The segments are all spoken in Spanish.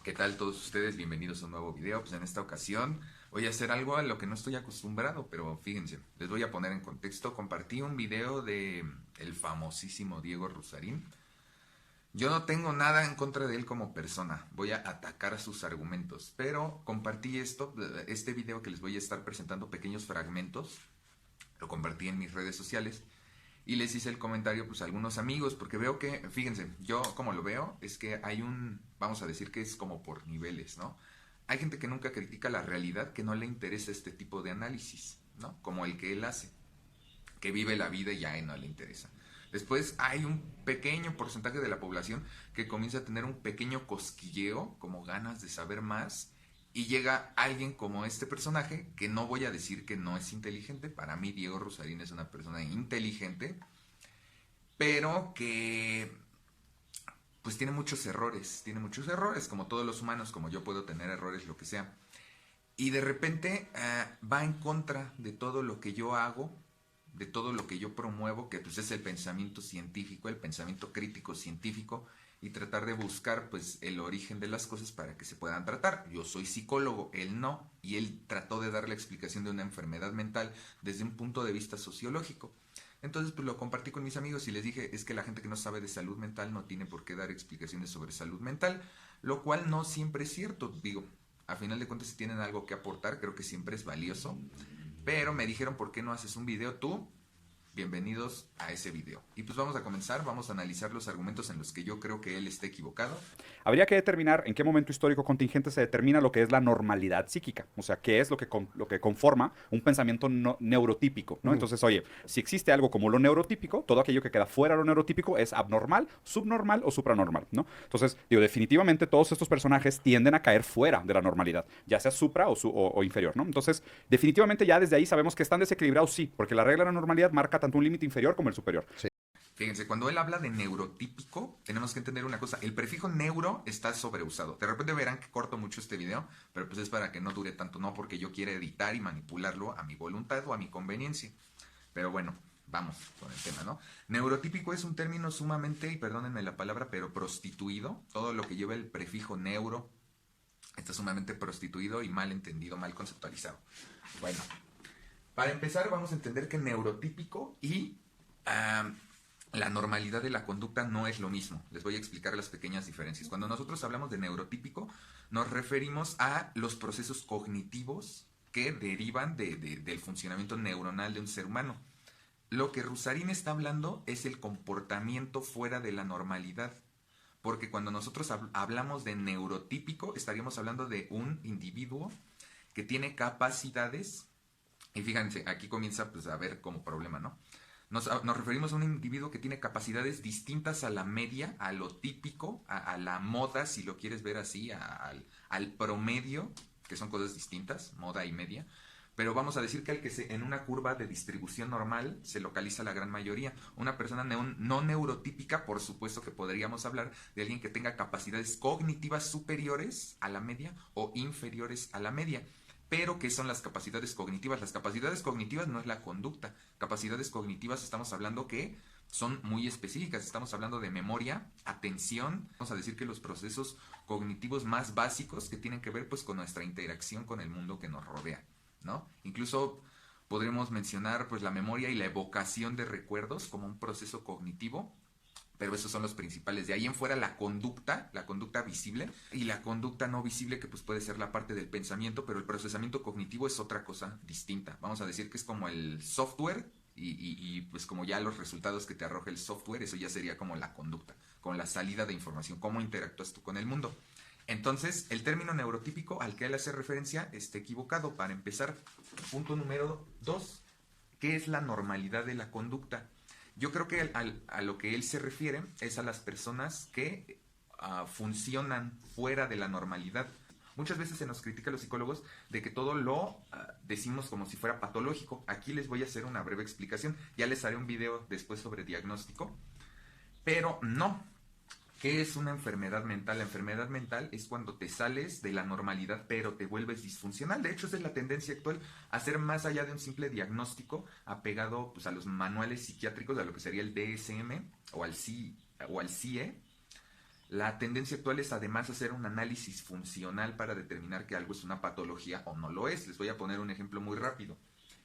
¿Qué tal todos ustedes? Bienvenidos a un nuevo video. Pues en esta ocasión voy a hacer algo a lo que no estoy acostumbrado, pero fíjense, les voy a poner en contexto. Compartí un video de el famosísimo Diego Rusarín. Yo no tengo nada en contra de él como persona, voy a atacar sus argumentos, pero compartí este video que les voy a estar presentando pequeños fragmentos, lo compartí en mis redes sociales y les hice el comentario pues a algunos amigos, porque veo que, fíjense, yo como lo veo es que hay vamos a decir que es como por niveles, ¿no? Hay gente que nunca critica la realidad, que no le interesa este tipo de análisis, ¿no? Como el que él hace, que vive la vida y ya no le interesa. Después hay un pequeño porcentaje de la población que comienza a tener un pequeño cosquilleo, como ganas de saber más, y llega alguien como este personaje, que no voy a decir que no es inteligente, para mí Diego Rusarín es una persona inteligente, pero que pues tiene muchos errores, como todos los humanos, como yo puedo tener errores, lo que sea. Y de repente va en contra de todo lo que yo hago, de todo lo que yo promuevo, que pues es el pensamiento científico, el pensamiento crítico científico, y tratar de buscar pues el origen de las cosas para que se puedan tratar. Yo soy psicólogo, él no, y él trató de dar la explicación de una enfermedad mental desde un punto de vista sociológico. Entonces pues lo compartí con mis amigos y les dije, es que la gente que no sabe de salud mental no tiene por qué dar explicaciones sobre salud mental, lo cual no siempre es cierto. Digo, a final de cuentas, si tienen algo que aportar, creo que siempre es valioso. Pero me dijeron, ¿por qué no haces un video tú? Bienvenidos a ese video. Y pues vamos a comenzar, vamos a analizar los argumentos en los que yo creo que él esté equivocado. Habría que determinar en qué momento histórico contingente se determina lo que es la normalidad psíquica, o sea, qué es lo que conforma un pensamiento neurotípico, ¿no? Entonces, oye, si existe algo como lo neurotípico, todo aquello que queda fuera de lo neurotípico es abnormal, subnormal o supranormal, ¿no? Entonces, digo, definitivamente todos estos personajes tienden a caer fuera de la normalidad, ya sea supra o inferior, ¿no? Entonces, definitivamente ya desde ahí sabemos que están desequilibrados, sí, porque la regla de la normalidad marca tanto un límite inferior como el superior. Fíjense, cuando él habla de neurotípico, tenemos que entender una cosa. El prefijo neuro está sobreusado. De repente verán que corto mucho este video, pero pues es para que no dure tanto, no porque yo quiera editar y manipularlo a mi voluntad o a mi conveniencia. Pero bueno, vamos con el tema, ¿no? Neurotípico es un término sumamente, y perdónenme la palabra, pero prostituido. Todo lo que lleva el prefijo neuro está sumamente prostituido y mal entendido, mal conceptualizado. Bueno, para empezar vamos a entender que neurotípico y la normalidad de la conducta no es lo mismo. Les voy a explicar las pequeñas diferencias. Cuando nosotros hablamos de neurotípico, nos referimos a los procesos cognitivos que derivan del funcionamiento neuronal de un ser humano. Lo que Rusarín está hablando es el comportamiento fuera de la normalidad. Porque cuando nosotros hablamos de neurotípico, estaríamos hablando de un individuo que tiene capacidades, y fíjense, aquí comienza pues, a ver como problema, ¿no? Nos referimos a un individuo que tiene capacidades distintas a la media, a lo típico, a la moda, si lo quieres ver así, al promedio, que son cosas distintas, moda y media. Pero vamos a decir que en una curva de distribución normal se localiza la gran mayoría. Una persona no neurotípica, por supuesto que podríamos hablar de alguien que tenga capacidades cognitivas superiores a la media o inferiores a la media. Pero, ¿qué son las capacidades cognitivas? Las capacidades cognitivas no es la conducta. Capacidades cognitivas estamos hablando que son muy específicas. Estamos hablando de memoria, atención. Vamos a decir que los procesos cognitivos más básicos que tienen que ver pues con nuestra interacción con el mundo que nos rodea, ¿no? Incluso podremos mencionar pues la memoria y la evocación de recuerdos como un proceso cognitivo, pero esos son los principales. De ahí en fuera la conducta visible y la conducta no visible, que pues puede ser la parte del pensamiento, pero el procesamiento cognitivo es otra cosa distinta. Vamos a decir que es como el software y pues como ya los resultados que te arroja el software, eso ya sería como la conducta, con la salida de información, cómo interactúas tú con el mundo. Entonces, el término neurotípico al que él hace referencia está equivocado. Para empezar, punto número 2, ¿qué es la normalidad de la conducta? Yo creo que a lo que él se refiere es a las personas que funcionan fuera de la normalidad. Muchas veces se nos critica a los psicólogos de que todo lo decimos como si fuera patológico. Aquí les voy a hacer una breve explicación. Ya les haré un video después sobre diagnóstico. Pero no. ¿Qué es una enfermedad mental? La enfermedad mental es cuando te sales de la normalidad pero te vuelves disfuncional. De hecho, esa es la tendencia actual, a ser más allá de un simple diagnóstico apegado pues, a los manuales psiquiátricos, a lo que sería el DSM o al CIE. La tendencia actual es además hacer un análisis funcional para determinar que algo es una patología o no lo es. Les voy a poner un ejemplo muy rápido.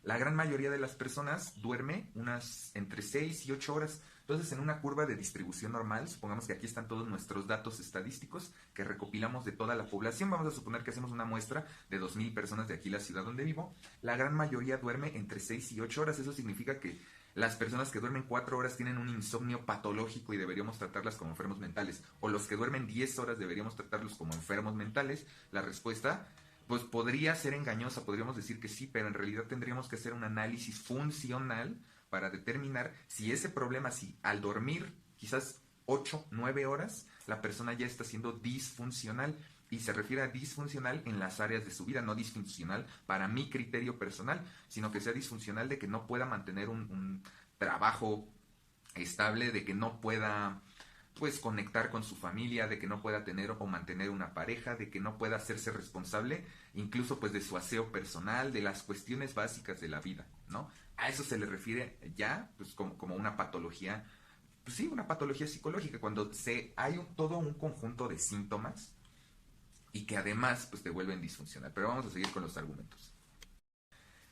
La gran mayoría de las personas duerme unas entre 6 y 8 horas. Entonces, en una curva de distribución normal, supongamos que aquí están todos nuestros datos estadísticos que recopilamos de toda la población. Vamos a suponer que hacemos una muestra de 2,000 personas de aquí, la ciudad donde vivo. La gran mayoría duerme entre 6 y 8 horas. Eso significa que las personas que duermen 4 horas tienen un insomnio patológico y deberíamos tratarlas como enfermos mentales. O los que duermen 10 horas deberíamos tratarlos como enfermos mentales. La respuesta, pues podría ser engañosa, podríamos decir que sí, pero en realidad tendríamos que hacer un análisis funcional para determinar si ese problema, si al dormir quizás 8, 9 horas, la persona ya está siendo disfuncional. Y se refiere a disfuncional en las áreas de su vida, no disfuncional para mi criterio personal, sino que sea disfuncional de que no pueda mantener un trabajo estable, de que no pueda pues conectar con su familia, de que no pueda tener o mantener una pareja, de que no pueda hacerse responsable incluso pues de su aseo personal, de las cuestiones básicas de la vida, ¿no? A eso se le refiere ya pues como una patología, pues sí, una patología psicológica, cuando hay todo un conjunto de síntomas y que además pues te vuelven disfuncional. Pero vamos a seguir con los argumentos.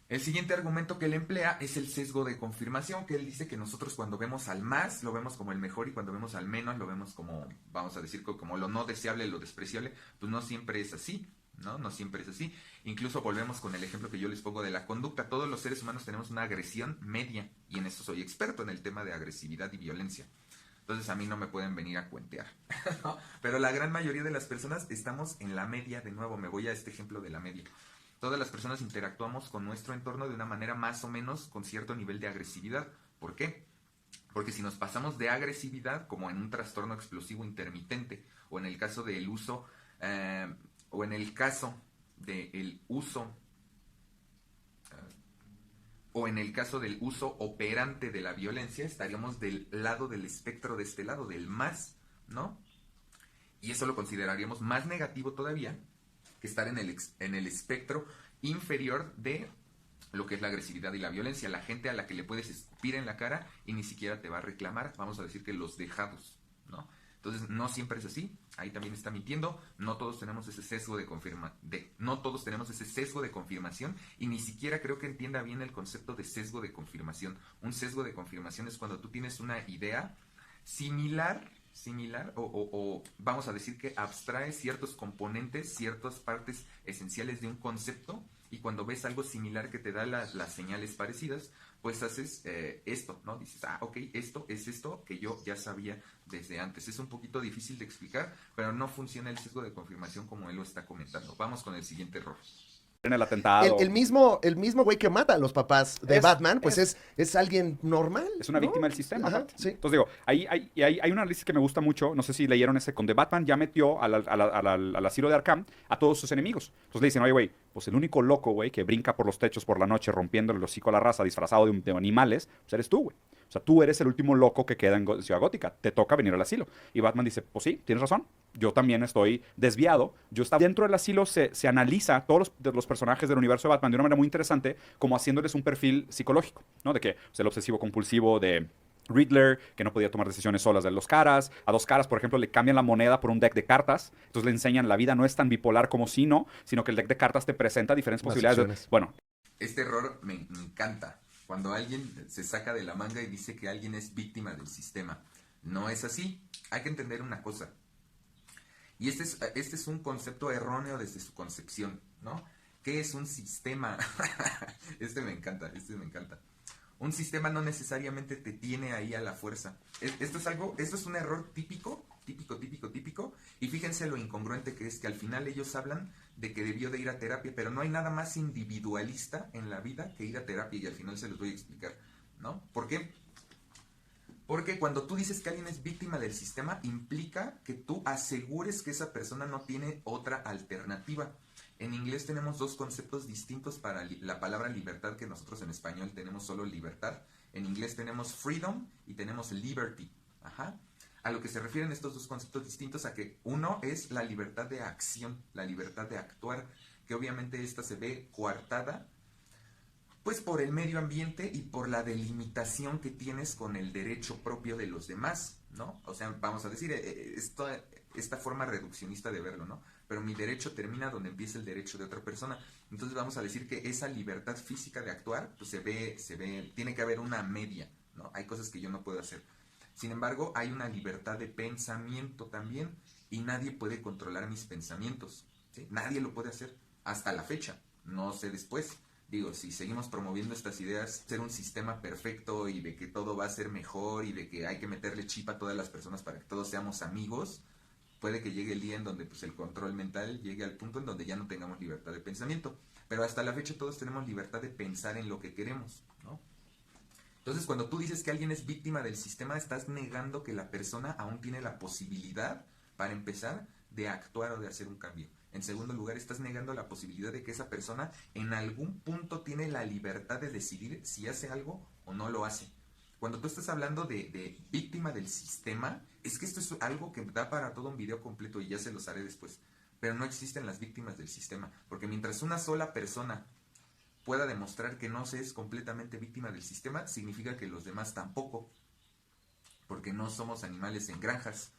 El siguiente argumento que él emplea es el sesgo de confirmación, que él dice que nosotros cuando vemos al más lo vemos como el mejor y cuando vemos al menos lo vemos como, vamos a decir, como lo no deseable, lo despreciable. Pues no siempre es así, ¿no? No siempre es así. Incluso volvemos con el ejemplo que yo les pongo de la conducta. Todos los seres humanos tenemos una agresión media y en eso soy experto en el tema de agresividad y violencia. Entonces a mí no me pueden venir a cuentear. ¿No? Pero la gran mayoría de las personas estamos en la media. De nuevo, me voy a este ejemplo de la media. Todas las personas interactuamos con nuestro entorno de una manera más o menos con cierto nivel de agresividad. ¿Por qué? Porque si nos pasamos de agresividad, como en un trastorno explosivo intermitente, o en el caso del uso, o en el caso del uso o en el caso del uso operante de la violencia, estaríamos del lado del espectro de este lado, del más, ¿no? Y eso lo consideraríamos más negativo todavía que estar en el espectro inferior de lo que es la agresividad y la violencia. La gente a la que le puedes escupir en la cara y ni siquiera te va a reclamar, vamos a decir que los dejados, ¿no? Entonces, no siempre es así. Ahí también está mintiendo. No todos tenemos ese sesgo no todos tenemos ese sesgo de confirmación y ni siquiera creo que entienda bien el concepto de sesgo de confirmación. Un sesgo de confirmación es cuando tú tienes una idea similar o vamos a decir que abstrae ciertos componentes, ciertas partes esenciales de un concepto y cuando ves algo similar que te da las señales parecidas, pues haces esto, ¿no? Dices, ok, esto es esto que yo ya sabía desde antes. Es un poquito difícil de explicar, pero no funciona el sesgo de confirmación como él lo está comentando. Vamos con el siguiente error. En el atentado. El mismo güey que mata a los papás de Batman, pues es alguien normal. Es una ¿no? víctima del sistema. Ajá, sí. Entonces digo, hay un análisis que me gusta mucho, no sé si leyeron ese, donde Batman ya metió al asilo de Arkham a todos sus enemigos. Entonces le dicen, oye, güey, pues el único loco, güey, que brinca por los techos por la noche rompiéndole el hocico a la raza disfrazado de animales, pues eres tú, güey. O sea, tú eres el último loco que queda en Ciudad Gótica. Te toca venir al asilo. Y Batman dice, pues sí, tienes razón. Yo también estoy desviado. Yo estaba dentro del asilo, se analiza todos los personajes del universo de Batman de una manera muy interesante, como haciéndoles un perfil psicológico, ¿no? De que pues, el obsesivo compulsivo de Riddler, que no podía tomar decisiones solas de los caras. A dos caras, por ejemplo, le cambian la moneda por un deck de cartas. Entonces le enseñan la vida no es tan bipolar como sino que el deck de cartas te presenta diferentes posibilidades. Bueno. Este error me encanta. Cuando alguien se saca de la manga y dice que alguien es víctima del sistema. No es así. Hay que entender una cosa. Y este es un concepto erróneo desde su concepción, ¿no? ¿Qué es un sistema? Este me encanta. Un sistema no necesariamente te tiene ahí a la fuerza. Esto es un error típico. Y fíjense lo incongruente que es, que al final ellos hablan de que debió de ir a terapia, pero no hay nada más individualista en la vida que ir a terapia, y al final se los voy a explicar, ¿no? ¿Por qué? Porque cuando tú dices que alguien es víctima del sistema, implica que tú asegures que esa persona no tiene otra alternativa. En inglés tenemos dos conceptos distintos para la palabra libertad, que nosotros en español tenemos solo libertad. En inglés tenemos freedom y tenemos liberty. Ajá. A lo que se refieren estos dos conceptos distintos, a que uno es la libertad de acción, la libertad de actuar, que obviamente esta se ve coartada pues por el medio ambiente y por la delimitación que tienes con el derecho propio de los demás, ¿no? O sea, vamos a decir, esta forma reduccionista de verlo, ¿no? Pero mi derecho termina donde empieza el derecho de otra persona. Entonces vamos a decir que esa libertad física de actuar, pues se ve, tiene que haber una media, ¿no? Hay cosas que yo no puedo hacer. Sin embargo, hay una libertad de pensamiento también, y nadie puede controlar mis pensamientos, ¿sí? Nadie lo puede hacer hasta la fecha, no sé después. Digo, si seguimos promoviendo estas ideas, ser un sistema perfecto y de que todo va a ser mejor y de que hay que meterle chip a todas las personas para que todos seamos amigos, puede que llegue el día en donde pues, el control mental llegue al punto en donde ya no tengamos libertad de pensamiento. Pero hasta la fecha todos tenemos libertad de pensar en lo que queremos, ¿no? Entonces, cuando tú dices que alguien es víctima del sistema, estás negando que la persona aún tiene la posibilidad, para empezar, de actuar o de hacer un cambio. En segundo lugar, estás negando la posibilidad de que esa persona en algún punto tiene la libertad de decidir si hace algo o no lo hace. Cuando tú estás hablando de víctima del sistema, es que esto es algo que da para todo un video completo y ya se los haré después. Pero no existen las víctimas del sistema, porque mientras una sola persona pueda demostrar que no se es completamente víctima del sistema, significa que los demás tampoco, porque no somos animales en granjas.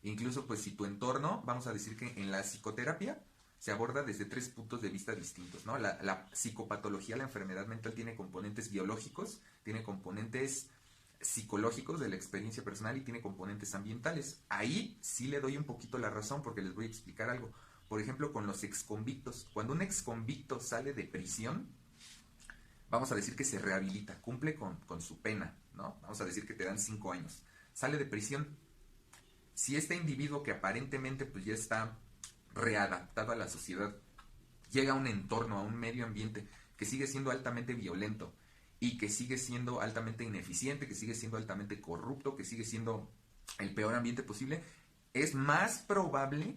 Incluso pues si tu entorno, vamos a decir que en la psicoterapia se aborda desde 3 puntos de vista distintos, ¿no? La psicopatología, la enfermedad mental, tiene componentes biológicos, tiene componentes psicológicos de la experiencia personal y tiene componentes ambientales. Ahí sí le doy un poquito la razón porque les voy a explicar algo. Por ejemplo, con los exconvictos. Cuando un exconvicto sale de prisión, vamos a decir que se rehabilita, cumple con su pena, ¿no? Vamos a decir que te dan 5 años. Sale de prisión. Si este individuo que aparentemente pues ya está readaptado a la sociedad, llega a un entorno, a un medio ambiente que sigue siendo altamente violento y que sigue siendo altamente ineficiente, que sigue siendo altamente corrupto, que sigue siendo el peor ambiente posible, es más probable,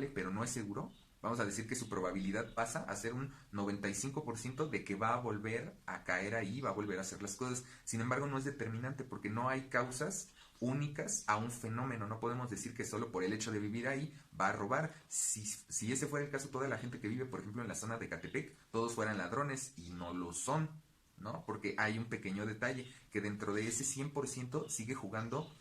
pero no es seguro, vamos a decir que su probabilidad pasa a ser un 95% de que va a volver a caer ahí, va a volver a hacer las cosas. Sin embargo, no es determinante porque no hay causas únicas a un fenómeno. No podemos decir que solo por el hecho de vivir ahí va a robar. Si ese fuera el caso, toda la gente que vive, por ejemplo, en la zona de Catepec, todos fueran ladrones y no lo son, ¿no? Porque hay un pequeño detalle, que dentro de ese 100% sigue jugando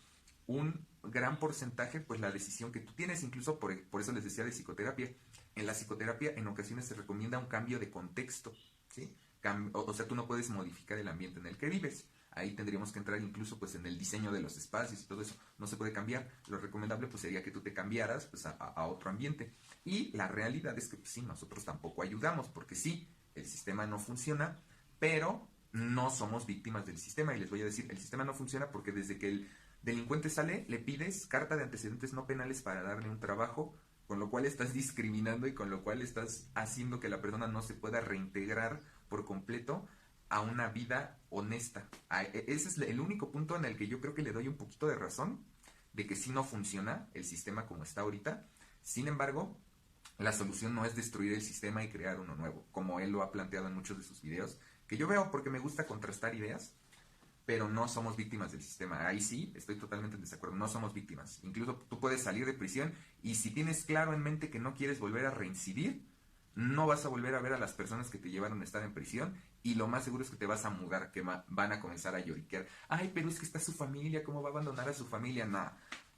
un gran porcentaje, pues la decisión que tú tienes. Incluso por eso les decía de psicoterapia. En la psicoterapia en ocasiones se recomienda un cambio de contexto, ¿sí? O sea, tú no puedes modificar el ambiente en el que vives. Ahí tendríamos que entrar incluso pues en el diseño de los espacios y todo eso. No se puede cambiar. Lo recomendable pues sería que tú te cambiaras pues a otro ambiente. Y la realidad es que pues, sí, nosotros tampoco ayudamos, porque sí, el sistema no funciona, pero no somos víctimas del sistema. Y les voy a decir, el sistema no funciona porque desde que el delincuente sale, le pides carta de antecedentes no penales para darle un trabajo, con lo cual estás discriminando y con lo cual estás haciendo que la persona no se pueda reintegrar por completo a una vida honesta. Ese es el único punto en el que yo creo que le doy un poquito de razón de que sí no funciona el sistema como está ahorita. Sin embargo, la solución no es destruir el sistema y crear uno nuevo, como él lo ha planteado en muchos de sus videos, que yo veo porque me gusta contrastar ideas, pero no somos víctimas del sistema. Ahí sí, estoy totalmente en desacuerdo, no somos víctimas. Incluso tú puedes salir de prisión y si tienes claro en mente que no quieres volver a reincidir, no vas a volver a ver a las personas que te llevaron a estar en prisión y lo más seguro es que te vas a mudar, que van a comenzar a lloriquear. Ay, pero es que está su familia, ¿cómo va a abandonar a su familia? Nada.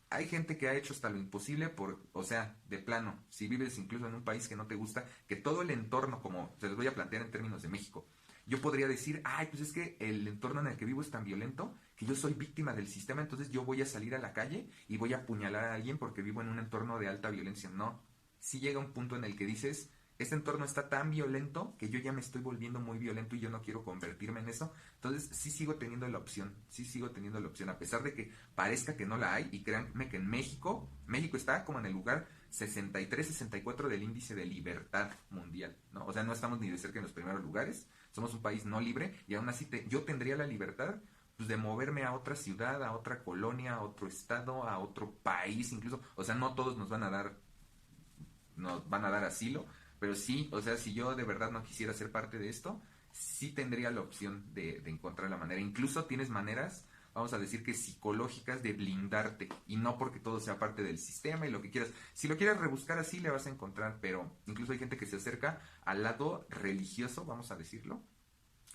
Hay gente que ha hecho hasta lo imposible o sea, de plano, si vives incluso en un país que no te gusta, que todo el entorno, como se los voy a plantear en términos de México, yo podría decir, ay, pues es que el entorno en el que vivo es tan violento que yo soy víctima del sistema, entonces yo voy a salir a la calle y voy a apuñalar a alguien porque vivo en un entorno de alta violencia. No, sí llega un punto en el que dices, este entorno está tan violento que yo ya me estoy volviendo muy violento y yo no quiero convertirme en eso. Entonces sí sigo teniendo la opción, a pesar de que parezca que no la hay. Y créanme que en México está como en el lugar 63, 64 del índice de libertad mundial, ¿no? O sea, no estamos ni de cerca en los primeros lugares, somos un país no libre y aún así yo tendría la libertad pues, de moverme a otra ciudad, a otra colonia, a otro estado, a otro país incluso. O sea, no todos nos van a dar asilo, pero sí, o sea, si yo de verdad no quisiera ser parte de esto, sí tendría la opción de encontrar la manera. Incluso tienes maneras, vamos a decir que psicológicas, de blindarte, y no porque todo sea parte del sistema y lo que quieras. Si lo quieres rebuscar así, le vas a encontrar, pero incluso hay gente que se acerca al lado religioso, vamos a decirlo,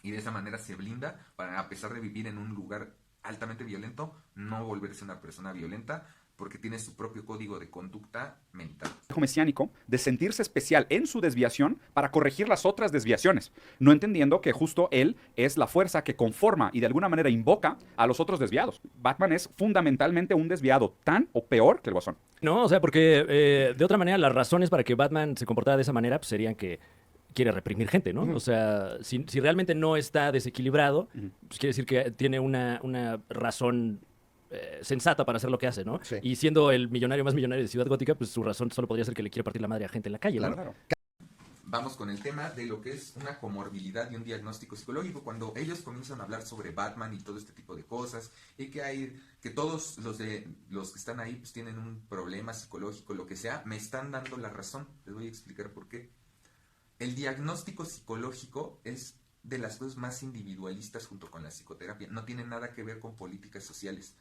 y de esa manera se blinda para, a pesar de vivir en un lugar altamente violento, no volverse una persona violenta. porque tiene su propio código de conducta mental. Mesiánico de sentirse especial en su desviación para corregir las otras desviaciones, no entendiendo que justo él es la fuerza que conforma y de alguna manera invoca a los otros desviados. Batman es fundamentalmente un desviado tan o peor que el Guasón. No, o sea, porque de otra manera las razones para que Batman se comportara de esa manera pues, serían que quiere reprimir gente, ¿no? O sea, si realmente no está desequilibrado, pues quiere decir que tiene una razón sensata para hacer lo que hace, ¿no? Sí. Y siendo el millonario más millonario de Ciudad Gótica, pues su razón solo podría ser que le quiere partir la madre a gente en la calle, ¿no? Claro. Vamos con el tema de lo que es una comorbilidad y un diagnóstico psicológico. Cuando ellos comienzan a hablar sobre Batman y todo este tipo de cosas, y que todos los que están ahí pues tienen un problema psicológico, lo que sea, me están dando la razón. Les voy a explicar por qué. El diagnóstico psicológico es de las cosas más individualistas junto con la psicoterapia. No tiene nada que ver con políticas sociales.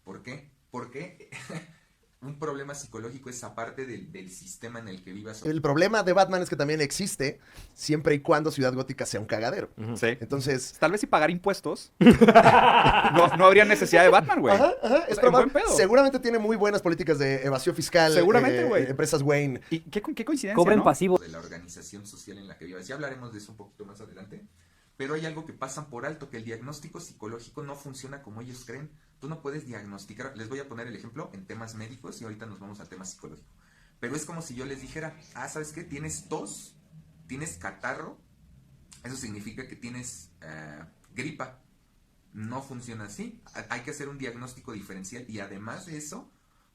¿Por qué? Porque un problema psicológico es aparte del sistema en el que vivas. El problema de Batman es que también existe siempre y cuando Ciudad Gótica sea un cagadero. Sí. Entonces, Tal vez si pagar impuestos, no habría necesidad de Batman, güey. ajá, O es sea, probable. buen pedo. Seguramente tiene muy buenas políticas de evasión fiscal. Seguramente, güey. Empresas Wayne. Y qué coincidencia, Cobren ¿no? pasivo. De la organización social en la que vivas. Ya hablaremos de eso un poquito más adelante. Pero hay algo que pasan por alto, que el diagnóstico psicológico no funciona como ellos creen. Tú no puedes diagnosticar. Les voy a poner el ejemplo en temas médicos y ahorita nos vamos al tema psicológico. Pero es como si yo les dijera, ¿sabes qué? Tienes tos, tienes catarro, eso significa que tienes gripa. No funciona así. Hay que hacer un diagnóstico diferencial y además de eso,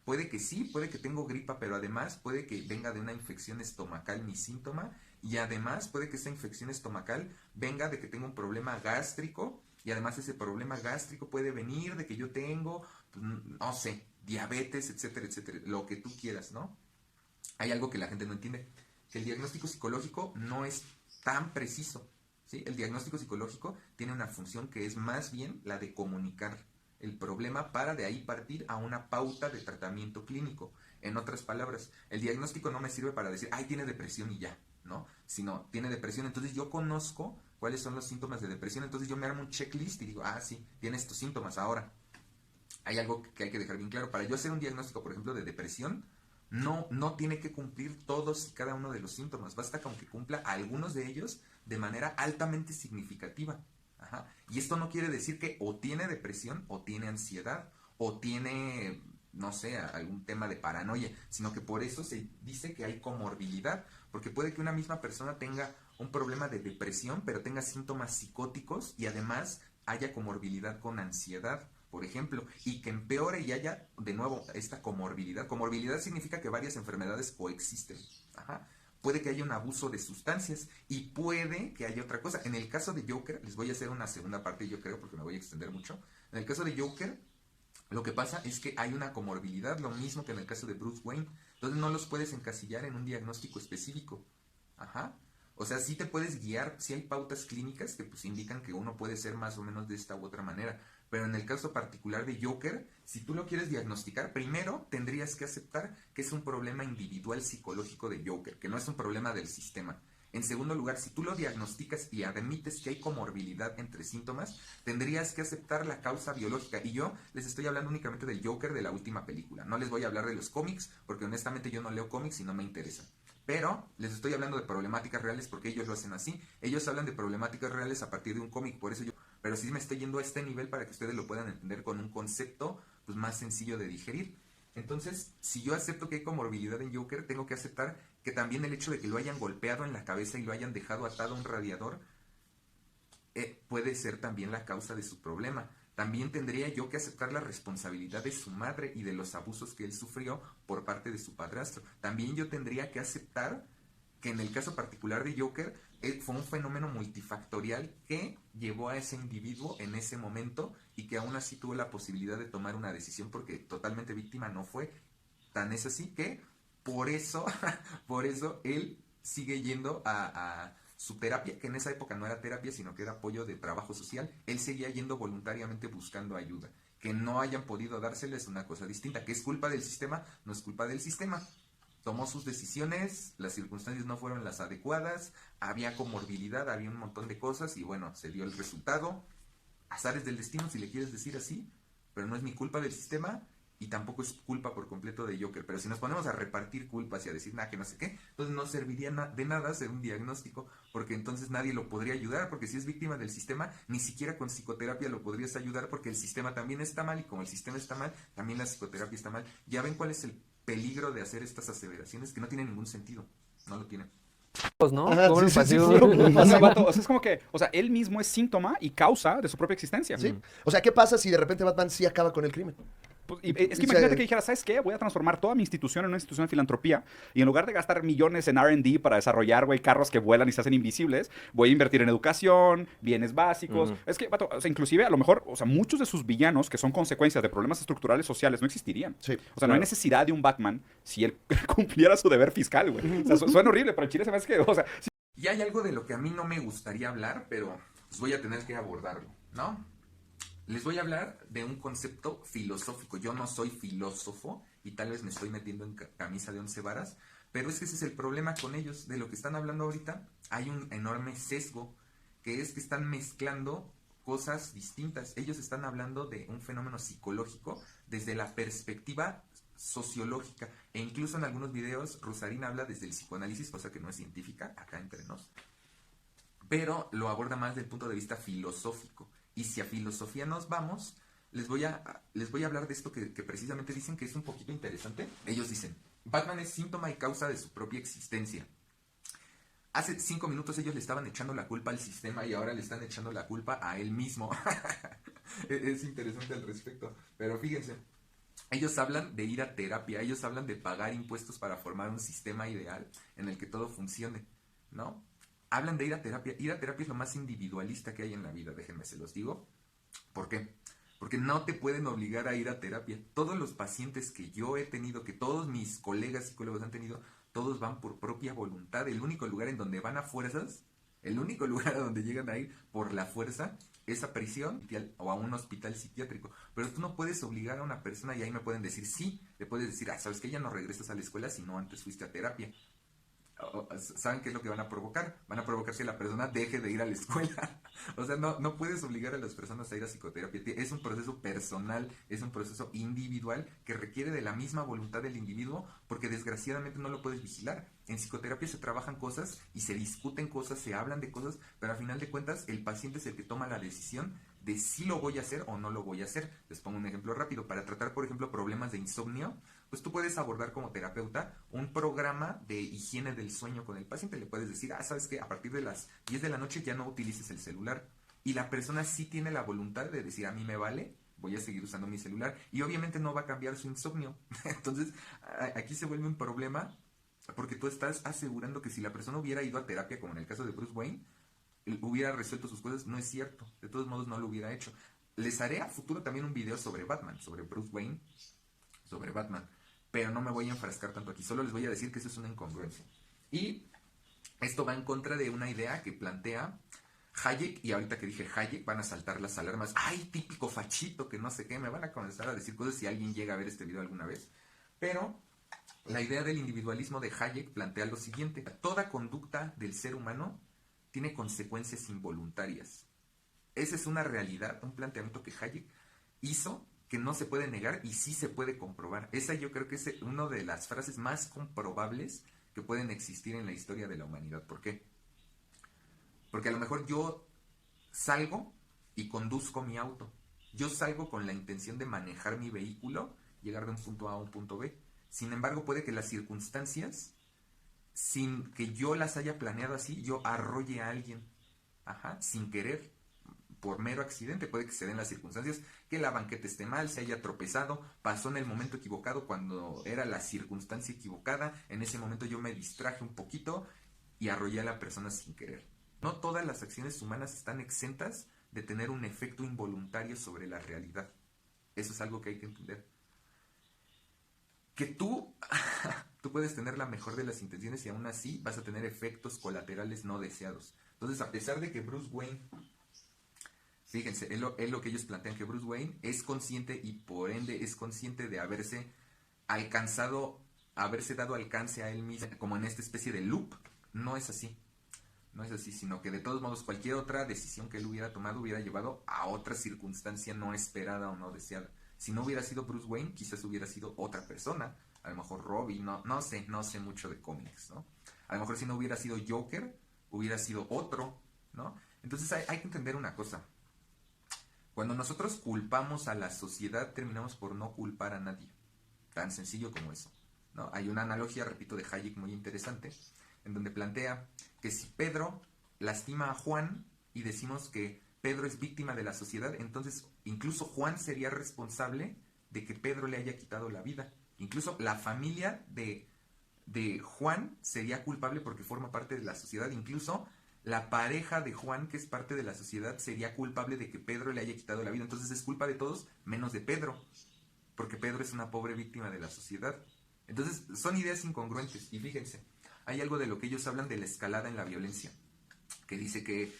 puede que sí, puede que tengo gripa, pero además puede que venga de una infección estomacal mi síntoma y además puede que esa infección estomacal venga de que tengo un problema gástrico y además ese problema gástrico puede venir de que yo tengo, pues, no sé, diabetes, etcétera, etcétera, lo que tú quieras, ¿no? Hay algo que la gente no entiende, que el diagnóstico psicológico no es tan preciso, ¿sí? El diagnóstico psicológico tiene una función que es más bien la de comunicar el problema para de ahí partir a una pauta de tratamiento clínico. En otras palabras, el diagnóstico no me sirve para decir, tiene depresión y ya, ¿no? Sino, tiene depresión, entonces yo conozco cuáles son los síntomas de depresión, entonces yo me armo un checklist y digo, sí, tiene estos síntomas. Ahora, hay algo que hay que dejar bien claro, para yo hacer un diagnóstico, por ejemplo, de depresión, no tiene que cumplir todos y cada uno de los síntomas, basta con que cumpla algunos de ellos de manera altamente significativa. Ajá. Y esto no quiere decir que o tiene depresión, o tiene ansiedad, o tiene, no sé, algún tema de paranoia, sino que por eso se dice que hay comorbilidad, porque puede que una misma persona tenga un problema de depresión, pero tenga síntomas psicóticos y además haya comorbilidad con ansiedad, por ejemplo, y que empeore y haya, de nuevo, esta comorbilidad. Comorbilidad significa que varias enfermedades coexisten. Ajá. Puede que haya un abuso de sustancias y puede que haya otra cosa. En el caso de Joker, les voy a hacer una segunda parte, yo creo, porque me voy a extender mucho. En el caso de Joker, lo que pasa es que hay una comorbilidad, lo mismo que en el caso de Bruce Wayne. Entonces no los puedes encasillar en un diagnóstico específico. Ajá. O sea, sí te puedes guiar, sí hay pautas clínicas que pues indican que uno puede ser más o menos de esta u otra manera. Pero en el caso particular de Joker, si tú lo quieres diagnosticar, primero tendrías que aceptar que es un problema individual psicológico de Joker, que no es un problema del sistema. En segundo lugar, si tú lo diagnosticas y admites que hay comorbilidad entre síntomas, tendrías que aceptar la causa biológica. Y yo les estoy hablando únicamente del Joker de la última película. No les voy a hablar de los cómics, porque honestamente yo no leo cómics y no me interesa. Pero les estoy hablando de problemáticas reales porque ellos lo hacen así. Ellos hablan de problemáticas reales a partir de un cómic, por eso yo... Pero sí me estoy yendo a este nivel para que ustedes lo puedan entender con un concepto pues, más sencillo de digerir. Entonces, si yo acepto que hay comorbilidad en Joker, tengo que aceptar que también el hecho de que lo hayan golpeado en la cabeza y lo hayan dejado atado a un radiador puede ser también la causa de su problema. También tendría yo que aceptar la responsabilidad de su madre y de los abusos que él sufrió por parte de su padrastro. También yo tendría que aceptar que en el caso particular de Joker fue un fenómeno multifactorial que llevó a ese individuo en ese momento y que aún así tuvo la posibilidad de tomar una decisión porque totalmente víctima no fue. Tan es así que por eso él sigue yendo a su terapia, que en esa época no era terapia, sino que era apoyo de trabajo social. Él seguía yendo voluntariamente buscando ayuda. Que no hayan podido dársela es una cosa distinta. ¿Que es culpa del sistema? No es culpa del sistema. Tomó sus decisiones, las circunstancias no fueron las adecuadas, había comorbilidad, había un montón de cosas y bueno, se dio el resultado. Azares del destino, si le quieres decir así, pero no es mi culpa del sistema y tampoco es culpa por completo de Joker. Pero si nos ponemos a repartir culpas y a decir nada, que no sé qué, entonces no serviría de nada hacer un diagnóstico, porque entonces nadie lo podría ayudar, porque si es víctima del sistema, ni siquiera con psicoterapia lo podrías ayudar, porque el sistema también está mal, y como el sistema está mal, también la psicoterapia está mal. Ya ven cuál es el peligro de hacer estas aseveraciones, que no tienen ningún sentido. No lo tienen. ¿no? Ajá, Como sí, un sí, sí, pasivo. O sea, vato, o sea, es como que, o sea, él mismo es síntoma y causa de su propia existencia. ¿Sí? O sea, ¿qué pasa si de repente Batman sí acaba con el crimen? Pues, es que imagínate que dijera, ¿sabes qué? Voy a transformar toda mi institución en una institución de filantropía y en lugar de gastar millones en R&D para desarrollar, güey, carros que vuelan y se hacen invisibles, voy a invertir en educación, bienes básicos. Es que, vato, o sea, inclusive a lo mejor, o sea, muchos de sus villanos que son consecuencias de problemas estructurales sociales no existirían. Sí, O sea, no claro. hay necesidad de un Batman si él cumpliera su deber fiscal, güey. O sea, suena horrible, pero en Chile se me hace que, o sea, Y hay algo de lo que a mí no me gustaría hablar, pero pues voy a tener que abordarlo, ¿no? Les voy a hablar de un concepto filosófico. Yo no soy filósofo y tal vez me estoy metiendo en camisa de 11 varas, pero es que ese es el problema con ellos. De lo que están hablando ahorita, hay un enorme sesgo, que es que están mezclando cosas distintas. Ellos están hablando de un fenómeno psicológico desde la perspectiva sociológica, e incluso en algunos videos Rusarín habla desde el psicoanálisis, cosa que no es científica, acá entre nos, pero lo aborda más desde el punto de vista filosófico. Y si a filosofía nos vamos, les voy a hablar de esto que precisamente dicen que es un poquito interesante. Ellos dicen, Batman es síntoma y causa de su propia existencia. Hace 5 minutos ellos le estaban echando la culpa al sistema y ahora le están echando la culpa a él mismo. Es interesante al respecto. Pero fíjense, ellos hablan de ir a terapia, ellos hablan de pagar impuestos para formar un sistema ideal en el que todo funcione, ¿no? Hablan de ir a terapia. Ir a terapia es lo más individualista que hay en la vida, déjenme se los digo. ¿Por qué? Porque no te pueden obligar a ir a terapia. Todos los pacientes que yo he tenido, que todos mis colegas psicólogos han tenido, todos van por propia voluntad. El único lugar en donde van a fuerzas, el único lugar a donde llegan a ir por la fuerza, es a prisión o a un hospital psiquiátrico. Pero tú no puedes obligar a una persona, y ahí me pueden decir, sí, le puedes decir, sabes que ya no regresas a la escuela si no antes fuiste a terapia. ¿Saben qué es lo que van a provocar? Van a provocar que la persona deje de ir a la escuela. O sea, no puedes obligar a las personas a ir a psicoterapia. Es un proceso personal, es un proceso individual que requiere de la misma voluntad del individuo, porque desgraciadamente no lo puedes vigilar. En psicoterapia se trabajan cosas y se discuten cosas, se hablan de cosas, pero al final de cuentas el paciente es el que toma la decisión de si lo voy a hacer o no lo voy a hacer. Les pongo un ejemplo rápido. Para tratar, por ejemplo, problemas de insomnio, pues tú puedes abordar como terapeuta un programa de higiene del sueño con el paciente. Le puedes decir, sabes que a partir de las 10 de la noche ya no utilices el celular. Y la persona sí tiene la voluntad de decir, a mí me vale, voy a seguir usando mi celular. Y obviamente no va a cambiar su insomnio. Entonces, aquí se vuelve un problema, porque tú estás asegurando que si la persona hubiera ido a terapia, como en el caso de Bruce Wayne, hubiera resuelto sus cosas. No es cierto. De todos modos no lo hubiera hecho. Les haré a futuro también un video sobre Batman, sobre Bruce Wayne, sobre Batman, pero no me voy a enfrascar tanto aquí. Solo les voy a decir que eso es una incongruencia. Y esto va en contra de una idea que plantea Hayek, y ahorita que dije Hayek van a saltar las alarmas. ¡Ay, típico fachito! Que no sé qué. Me van a comenzar a decir cosas si alguien llega a ver este video alguna vez. Pero la idea del individualismo de Hayek plantea lo siguiente. Toda conducta del ser humano tiene consecuencias involuntarias. Esa es una realidad, un planteamiento que Hayek hizo, que no se puede negar y sí se puede comprobar. Esa yo creo que es una de las frases más comprobables que pueden existir en la historia de la humanidad. ¿Por qué? Porque a lo mejor yo salgo y conduzco mi auto. Yo salgo con la intención de manejar mi vehículo, llegar de un punto A a un punto B. Sin embargo, puede que las circunstancias, sin que yo las haya planeado así, yo arrolle a alguien, sin querer, por mero accidente. Puede que se den las circunstancias, que la banqueta esté mal, se haya tropezado, pasó en el momento equivocado, cuando era la circunstancia equivocada. En ese momento yo me distraje un poquito y arrollé a la persona sin querer. No todas las acciones humanas están exentas de tener un efecto involuntario sobre la realidad. Eso es algo que hay que entender. Que tú puedes tener la mejor de las intenciones y aún así vas a tener efectos colaterales no deseados. Entonces, a pesar de que Bruce Wayne, fíjense, es lo que ellos plantean, que Bruce Wayne es consciente y por ende es consciente de haberse dado alcance a él mismo, como en esta especie de loop. No es así. No es así, sino que de todos modos cualquier otra decisión que él hubiera tomado hubiera llevado a otra circunstancia no esperada o no deseada. Si no hubiera sido Bruce Wayne, quizás hubiera sido otra persona. A lo mejor Robin, no sé mucho de cómics, ¿no? A lo mejor si no hubiera sido Joker, hubiera sido otro, ¿no? Entonces hay que entender una cosa. Cuando nosotros culpamos a la sociedad, terminamos por no culpar a nadie. Tan sencillo como eso, ¿no? Hay una analogía, repito, de Hayek muy interesante, en donde plantea que si Pedro lastima a Juan y decimos que Pedro es víctima de la sociedad, entonces incluso Juan sería responsable de que Pedro le haya quitado la vida. Incluso la familia de Juan sería culpable porque forma parte de la sociedad. Incluso la pareja de Juan, que es parte de la sociedad, sería culpable de que Pedro le haya quitado la vida. Entonces es culpa de todos menos de Pedro, porque Pedro es una pobre víctima de la sociedad. Entonces son ideas incongruentes. Y fíjense, hay algo de lo que ellos hablan de la escalada en la violencia, que dice que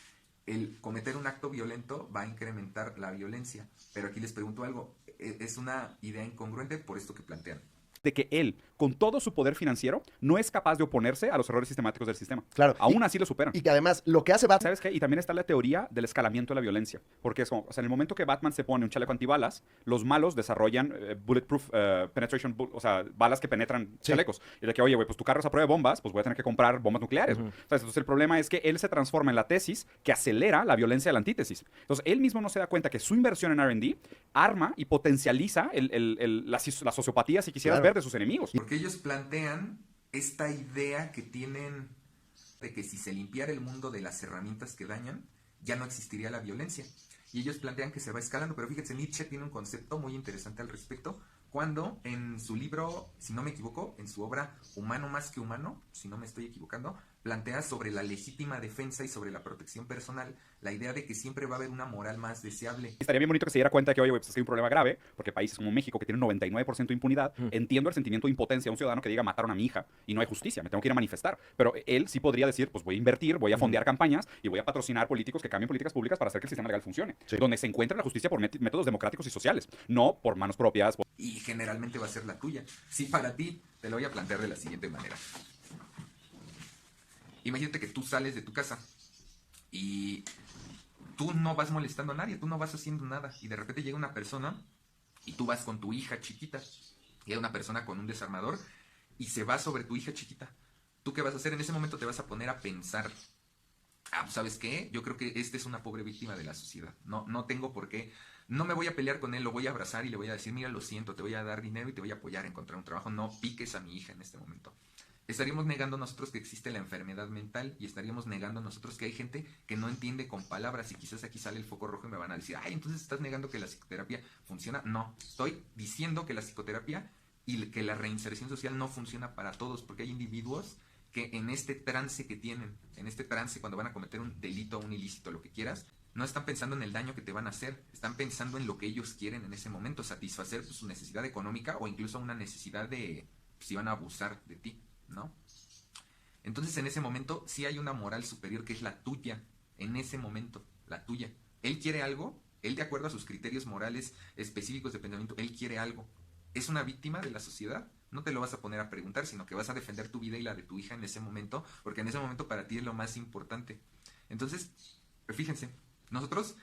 el cometer un acto violento va a incrementar la violencia. Pero aquí les pregunto algo, es una idea incongruente por esto que plantean. De que él, con todo su poder financiero, no es capaz de oponerse a los errores sistemáticos del sistema. Claro. Aún así lo superan. Y que además, lo que hace Batman... ¿Sabes qué? Y también está la teoría del escalamiento de la violencia. Porque es como, o sea, en el momento que Batman se pone un chaleco antibalas, los malos desarrollan bulletproof penetration, o sea, balas que penetran chalecos. Y de que, oye, güey, pues tu carro es a prueba de bombas, pues voy a tener que comprar bombas nucleares. Entonces el problema es que él se transforma en la tesis que acelera la violencia de la antítesis. Entonces él mismo no se da cuenta que su inversión en R&D arma y potencializa la sociopatía, si quisieras ver, de sus enemigos. Porque ellos plantean esta idea que tienen de que si se limpiara el mundo de las herramientas que dañan, ya no existiría la violencia. Y ellos plantean que se va escalando, pero fíjense, Nietzsche tiene un concepto muy interesante al respecto, cuando en su libro, si no me equivoco, en su obra Humano más que humano, si no me estoy equivocando, plantea sobre la legítima defensa y sobre la protección personal, la idea de que siempre va a haber una moral más deseable. Estaría bien bonito que se diera cuenta de que, oye, pues es que hay un problema grave, porque países como México, que tienen 99% de impunidad, entiendo el sentimiento de impotencia de un ciudadano que diga, mataron a mi hija y no hay justicia, me tengo que ir a manifestar. Pero él sí podría decir, pues voy a invertir, voy a fondear campañas y voy a patrocinar políticos que cambien políticas públicas para hacer que el sistema legal funcione. Donde se encuentre la justicia por métodos democráticos y sociales, no por manos propias. Y generalmente va a ser la tuya. Si para ti, te lo voy a plantear de la siguiente manera. Imagínate que tú sales de tu casa y tú no vas molestando a nadie, tú no vas haciendo nada. Y de repente llega una persona y tú vas con tu hija chiquita. Llega una persona con un desarmador y se va sobre tu hija chiquita. ¿Tú qué vas a hacer? En ese momento te vas a poner a pensar. Pues, ¿sabes qué? Yo creo que esta es una pobre víctima de la sociedad. No tengo por qué. No me voy a pelear con él, lo voy a abrazar y le voy a decir, mira, lo siento, te voy a dar dinero y te voy a apoyar a encontrar un trabajo. No piques a mi hija en este momento. Estaríamos negando nosotros que existe la enfermedad mental y estaríamos negando nosotros que hay gente que no entiende con palabras y quizás aquí sale el foco rojo y me van a decir, ay, entonces estás negando que la psicoterapia funciona. No, estoy diciendo que la psicoterapia y que la reinserción social no funciona para todos porque hay individuos que en este trance que tienen, en este trance cuando van a cometer un delito, un ilícito, lo que quieras, no están pensando en el daño que te van a hacer, están pensando en lo que ellos quieren en ese momento, satisfacer pues, su necesidad económica o incluso una necesidad de si van a abusar de ti, ¿no? Entonces en ese momento sí hay una moral superior que es la tuya, en ese momento, la tuya. Él quiere algo, él de acuerdo a sus criterios morales específicos de pensamiento, él quiere algo. ¿Es una víctima de la sociedad? No te lo vas a poner a preguntar, sino que vas a defender tu vida y la de tu hija en ese momento, porque en ese momento para ti es lo más importante. Entonces, fíjense, nosotros,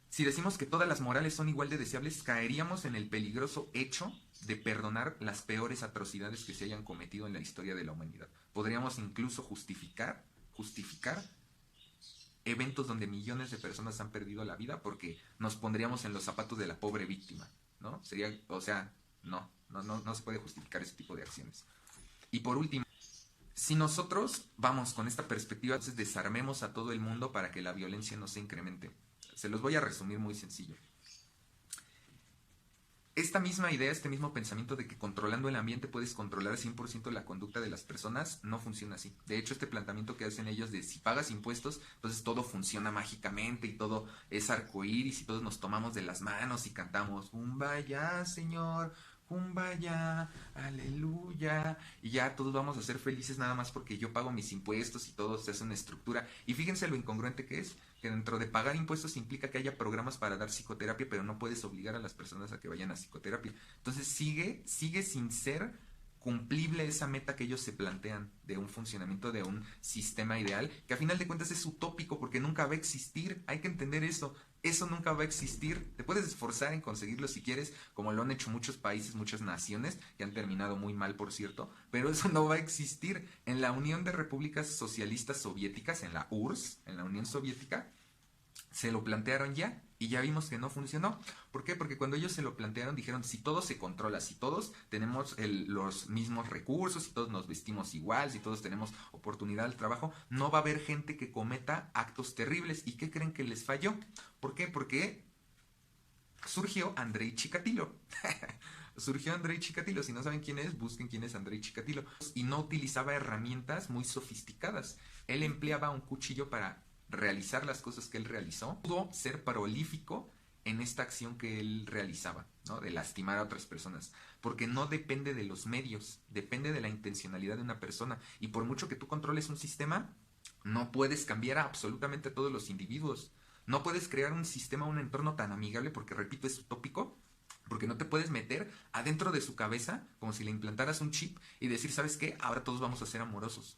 si decimos que todas las morales son igual de deseables, caeríamos en el peligroso hecho de perdonar las peores atrocidades que se hayan cometido en la historia de la humanidad. Podríamos incluso justificar eventos donde millones de personas han perdido la vida porque nos pondríamos en los zapatos de la pobre víctima, ¿no? Sería, o sea, no se puede justificar ese tipo de acciones. Y por último, si nosotros vamos con esta perspectiva, entonces desarmemos a todo el mundo para que la violencia no se incremente. Se los voy a resumir muy sencillo. Esta misma idea, este mismo pensamiento de que controlando el ambiente puedes controlar 100% la conducta de las personas, no funciona así. De hecho, este planteamiento que hacen ellos de si pagas impuestos, entonces todo funciona mágicamente y todo es arcoíris y todos nos tomamos de las manos y cantamos Kumbaya, Señor, Kumbaya, aleluya, y ya todos vamos a ser felices nada más porque yo pago mis impuestos y todo se hace una estructura. Y fíjense lo incongruente que es, que dentro de pagar impuestos implica que haya programas para dar psicoterapia, pero no puedes obligar a las personas a que vayan a psicoterapia. Entonces sigue sin ser cumplible esa meta que ellos se plantean de un funcionamiento de un sistema ideal, que a final de cuentas es utópico porque nunca va a existir. Hay que entender eso. Eso nunca va a existir. Te puedes esforzar en conseguirlo si quieres, como lo han hecho muchos países, muchas naciones, que han terminado muy mal, por cierto, pero eso no va a existir. En la Unión de Repúblicas Socialistas Soviéticas, en la URSS, en la Unión Soviética, se lo plantearon ya y ya vimos que no funcionó. ¿Por qué? Porque cuando ellos se lo plantearon dijeron, si todo se controla, si todos tenemos los mismos recursos, si todos nos vestimos igual, si todos tenemos oportunidad al trabajo, no va a haber gente que cometa actos terribles. ¿Y qué creen que les falló? ¿Por qué? Porque surgió Andrei Chikatilo. Surgió Andrei Chikatilo. Si no saben quién es, busquen quién es Andrei Chikatilo. Y no utilizaba herramientas muy sofisticadas. Él empleaba un cuchillo para realizar las cosas que él realizó. Pudo ser prolífico en esta acción que él realizaba, ¿no? De lastimar a otras personas. Porque no depende de los medios, depende de la intencionalidad de una persona. Y por mucho que tú controles un sistema, no puedes cambiar a absolutamente a todos los individuos. No puedes crear un sistema, un entorno tan amigable, porque repito, es utópico, porque no te puedes meter adentro de su cabeza como si le implantaras un chip y decir, ¿sabes qué? Ahora todos vamos a ser amorosos.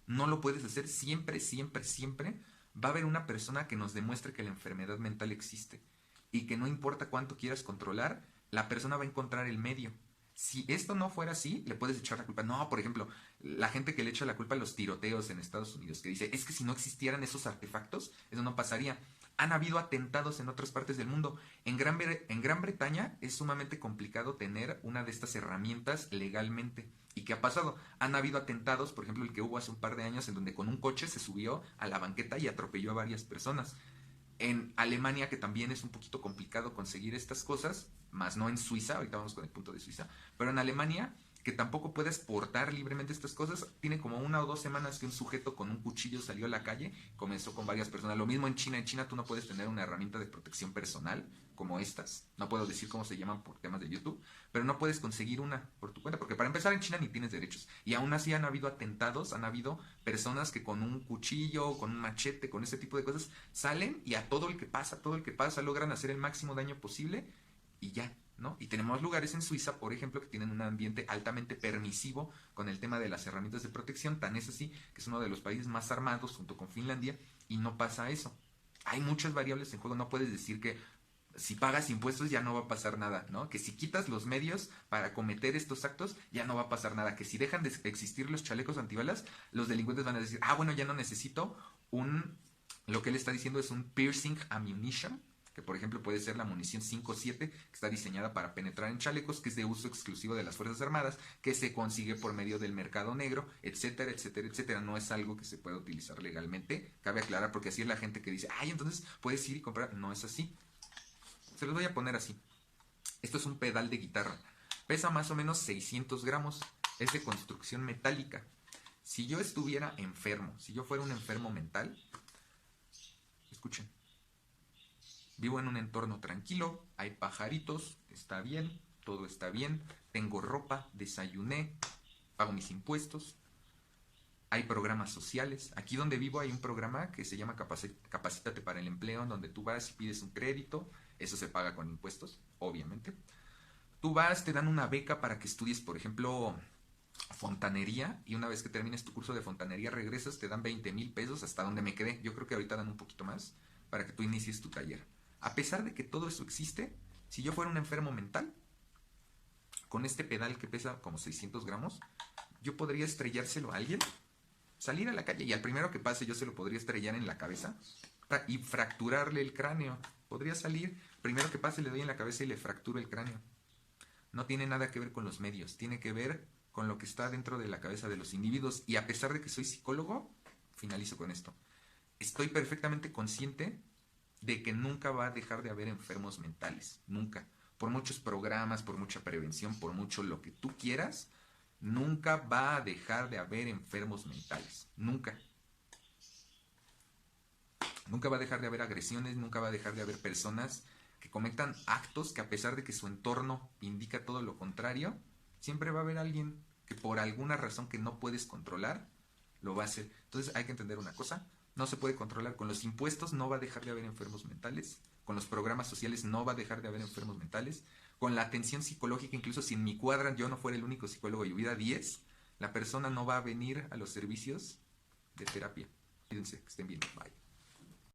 No lo puedes hacer. Siempre, siempre, siempre va a haber una persona que nos demuestre que la enfermedad mental existe y que no importa cuánto quieras controlar, la persona va a encontrar el medio. Si esto no fuera así, le puedes echar la culpa. No, por ejemplo, la gente que le echa la culpa a los tiroteos en Estados Unidos, que dice, es que si no existieran esos artefactos, eso no pasaría. Han habido atentados en otras partes del mundo. En Gran Bretaña es sumamente complicado tener una de estas herramientas legalmente. ¿Y qué ha pasado? Han habido atentados, por ejemplo el que hubo hace un par de años, en donde con un coche se subió a la banqueta y atropelló a varias personas. En Alemania, que también es un poquito complicado conseguir estas cosas, más no en Suiza, ahorita vamos con el punto de Suiza, pero en Alemania, que tampoco puedes portar libremente estas cosas, tiene como 1 o 2 semanas que un sujeto con un cuchillo salió a la calle, comenzó con varias personas. Lo mismo en China tú no puedes tener una herramienta de protección personal como estas, no puedo decir cómo se llaman por temas de YouTube, pero no puedes conseguir una por tu cuenta, porque para empezar en China ni tienes derechos, y aún así han habido atentados, han habido personas que con un cuchillo, con un machete, con ese tipo de cosas, salen y a todo el que pasa, logran hacer el máximo daño posible y ya, ¿no? Y tenemos lugares en Suiza, por ejemplo, que tienen un ambiente altamente permisivo con el tema de las herramientas de protección, tan es así que es uno de los países más armados junto con Finlandia, y no pasa eso. Hay muchas variables en juego, no puedes decir que si pagas impuestos ya no va a pasar nada, ¿no? Que si quitas los medios para cometer estos actos ya no va a pasar nada, que si dejan de existir los chalecos antibalas, los delincuentes van a decir, bueno, ya no necesito lo que él está diciendo es un piercing ammunition, que por ejemplo puede ser la munición 5.7, que está diseñada para penetrar en chalecos, que es de uso exclusivo de las Fuerzas Armadas, que se consigue por medio del mercado negro, etcétera, etcétera, etcétera. No es algo que se pueda utilizar legalmente, cabe aclarar, porque así es la gente que dice, entonces puedes ir y comprar. No es así. Se los voy a poner así. Esto es un pedal de guitarra. Pesa más o menos 600 gramos. Es de construcción metálica. Si yo estuviera enfermo, si yo fuera un enfermo mental, escuchen. Vivo en un entorno tranquilo, hay pajaritos, está bien, todo está bien, tengo ropa, desayuné, pago mis impuestos, hay programas sociales. Aquí donde vivo hay un programa que se llama Capacítate para el Empleo, en donde tú vas y pides un crédito, eso se paga con impuestos, obviamente. Tú vas, te dan una beca para que estudies, por ejemplo, fontanería, y una vez que termines tu curso de fontanería regresas, te dan 20,000 pesos hasta donde me quedé. Yo creo que ahorita dan un poquito más para que tú inicies tu taller. A pesar de que todo eso existe, si yo fuera un enfermo mental, con este pedal que pesa como 600 gramos, yo podría estrellárselo a alguien, salir a la calle y al primero que pase yo se lo podría estrellar en la cabeza y fracturarle el cráneo. Podría salir, primero que pase le doy en la cabeza y le fracturo el cráneo. No tiene nada que ver con los medios, tiene que ver con lo que está dentro de la cabeza de los individuos. Y a pesar de que soy psicólogo, finalizo con esto. Estoy perfectamente consciente de que nunca va a dejar de haber enfermos mentales, nunca. Por muchos programas, por mucha prevención, por mucho lo que tú quieras, nunca va a dejar de haber enfermos mentales, nunca. Nunca va a dejar de haber agresiones, nunca va a dejar de haber personas que cometan actos que a pesar de que su entorno indica todo lo contrario, siempre va a haber alguien que por alguna razón que no puedes controlar, lo va a hacer. Entonces hay que entender una cosa, no se puede controlar. Con los impuestos no va a dejar de haber enfermos mentales, con los programas sociales no va a dejar de haber enfermos mentales, con la atención psicológica, incluso si en mi cuadra yo no fuera el único psicólogo y hubiera 10, la persona no va a venir a los servicios de terapia. Cuídense, que estén bien, bye.